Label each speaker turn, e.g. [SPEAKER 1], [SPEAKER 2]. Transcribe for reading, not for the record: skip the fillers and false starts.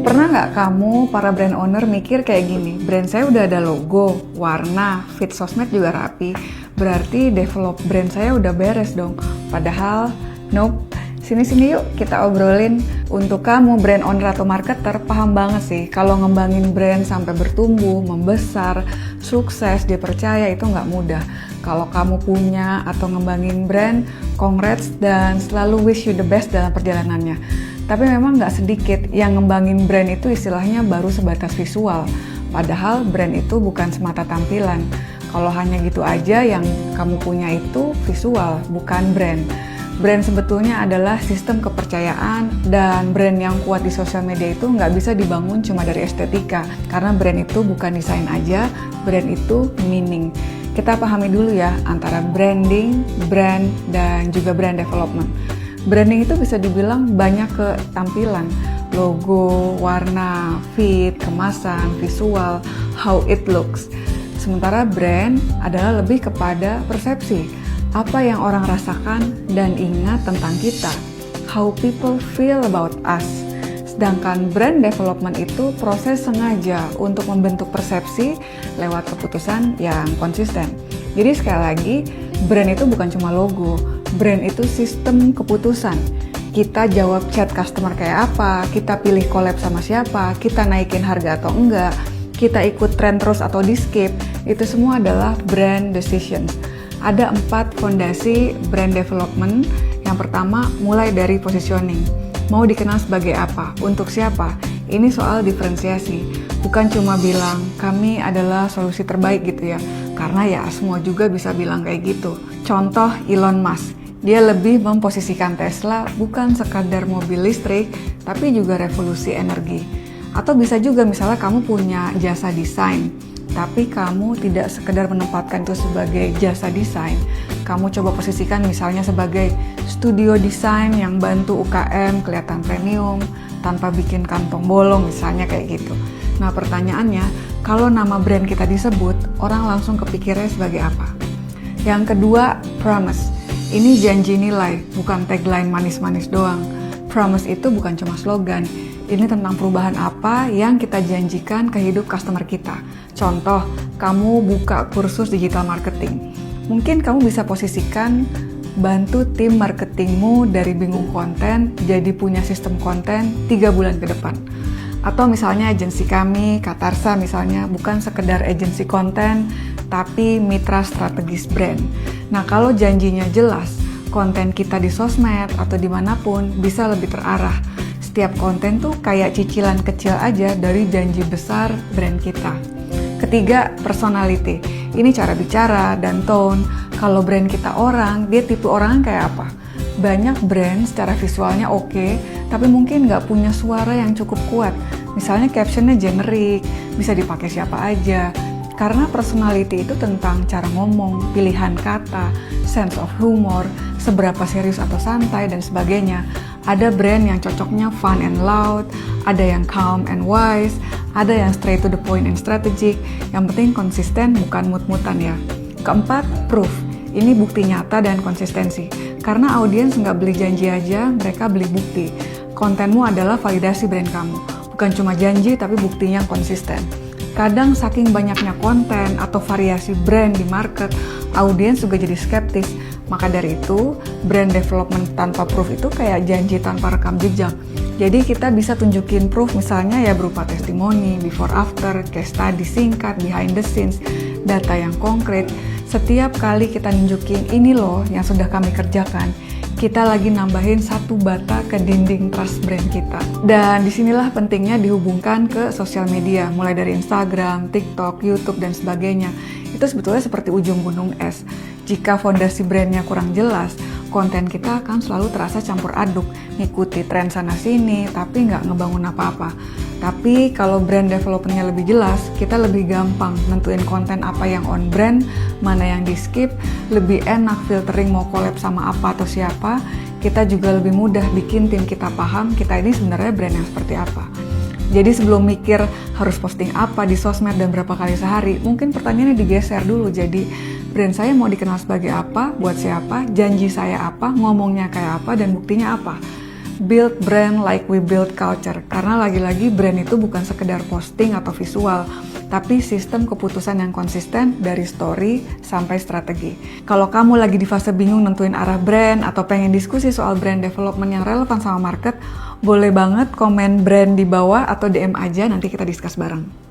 [SPEAKER 1] Pernah nggak kamu, para brand owner, mikir kayak gini, brand saya udah ada logo, warna, feed sosmed juga rapi, berarti develop brand saya udah beres dong. Padahal, nope. Sini-sini yuk kita obrolin. Untuk kamu brand owner atau marketer, paham banget sih kalau ngembangin brand sampai bertumbuh, membesar, sukses, dipercaya itu nggak mudah. Kalau kamu punya atau ngembangin brand, congrats dan selalu wish you the best dalam perjalanannya. Tapi memang nggak sedikit yang ngembangin brand itu istilahnya baru sebatas visual. Padahal brand itu bukan semata tampilan. Kalau hanya gitu aja yang kamu punya itu visual, bukan brand. Brand sebetulnya adalah sistem kepercayaan, dan brand yang kuat di sosial media itu nggak bisa dibangun cuma dari estetika. Karena brand itu bukan desain aja, brand itu meaning. Kita pahami dulu ya antara branding, brand, dan juga brand development. Branding itu bisa dibilang banyak ke tampilan, logo, warna, feed, kemasan, visual, how it looks. Sementara brand adalah lebih kepada persepsi, apa yang orang rasakan dan ingat tentang kita, how people feel about us. Sedangkan brand development itu proses sengaja untuk membentuk persepsi lewat keputusan yang konsisten. Jadi sekali lagi, brand itu bukan cuma logo, brand itu sistem keputusan. Kita jawab chat customer kayak apa, kita pilih collab sama siapa, kita naikin harga atau enggak, kita ikut tren terus atau di skip, itu semua adalah brand decisions. Ada 4 fondasi brand development. Yang pertama, mulai dari positioning. Mau dikenal sebagai apa? Untuk siapa? Ini soal diferensiasi. Bukan cuma bilang, kami adalah solusi terbaik gitu ya. Karena ya semua juga bisa bilang kayak gitu. Contoh Elon Musk. Dia lebih memposisikan Tesla bukan sekadar mobil listrik, tapi juga revolusi energi. Atau bisa juga misalnya kamu punya jasa desain, tapi kamu tidak sekedar menempatkan itu sebagai jasa desain. Kamu coba posisikan misalnya sebagai studio desain yang bantu UKM kelihatan premium, tanpa bikin kantong bolong misalnya kayak gitu. Nah pertanyaannya, kalau nama brand kita disebut, orang langsung kepikirnya sebagai apa? Yang kedua, promise. Ini janji nilai, bukan tagline manis-manis doang. Promise itu bukan cuma slogan. Ini tentang perubahan apa yang kita janjikan ke hidup customer kita. Contoh, kamu buka kursus digital marketing. Mungkin kamu bisa posisikan bantu tim marketingmu dari bingung konten jadi punya sistem konten 3 bulan ke depan. Atau misalnya agensi kami, Katarsa misalnya, bukan sekedar agensi konten, tapi mitra strategis brand. Nah kalau janjinya jelas, konten kita di sosmed atau dimanapun bisa lebih terarah. Setiap konten tuh kayak cicilan kecil aja dari janji besar brand kita. Ketiga, personality. Ini cara bicara dan tone. Kalau brand kita orang, dia tipe orang kayak apa? Banyak brand secara visualnya oke, tapi mungkin nggak punya suara yang cukup kuat. Misalnya captionnya generik, bisa dipakai siapa aja. Karena personality itu tentang cara ngomong, pilihan kata, sense of humor, seberapa serius atau santai, dan sebagainya. Ada brand yang cocoknya fun and loud, ada yang calm and wise, ada yang straight to the point and strategic. Yang penting konsisten, bukan mut-mutan ya. Keempat, proof. Ini bukti nyata dan konsistensi. Karena audiens nggak beli janji aja, mereka beli bukti. Kontenmu adalah validasi brand kamu. Bukan cuma janji, tapi buktinya konsisten. Kadang saking banyaknya konten atau variasi brand di market, audiens juga jadi skeptis. Maka dari itu, brand development tanpa proof itu kayak janji tanpa rekam jejak. Jadi kita bisa tunjukin proof misalnya ya berupa testimoni, before after, case study singkat, behind the scenes, data yang konkret. Setiap kali kita nunjukin ini loh yang sudah kami kerjakan, kita lagi nambahin 1 bata ke dinding trust brand kita. Dan disinilah pentingnya dihubungkan ke sosial media, mulai dari Instagram, TikTok, YouTube, dan sebagainya. Itu sebetulnya seperti ujung gunung es. Jika fondasi brandnya kurang jelas, konten kita akan selalu terasa campur aduk, ngikuti tren sana-sini, tapi nggak ngebangun apa-apa. Tapi kalau brand developmentnya lebih jelas, kita lebih gampang nentuin konten apa yang on brand, mana yang di skip, lebih enak filtering mau collab sama apa atau siapa. Kita juga lebih mudah bikin tim kita paham kita ini sebenarnya brand yang seperti apa. Jadi sebelum mikir harus posting apa di sosmed dan berapa kali sehari, mungkin pertanyaannya digeser dulu. Jadi brand saya mau dikenal sebagai apa, buat siapa, janji saya apa, ngomongnya kayak apa, dan buktinya apa. build brand like we build culture. Karena lagi-lagi brand itu bukan sekedar posting atau visual, tapi sistem keputusan yang konsisten dari story sampai strategi. Kalau kamu lagi di fase bingung nentuin arah brand atau pengen diskusi soal brand development yang relevan sama market, boleh banget komen brand di bawah atau DM aja, nanti kita discuss bareng.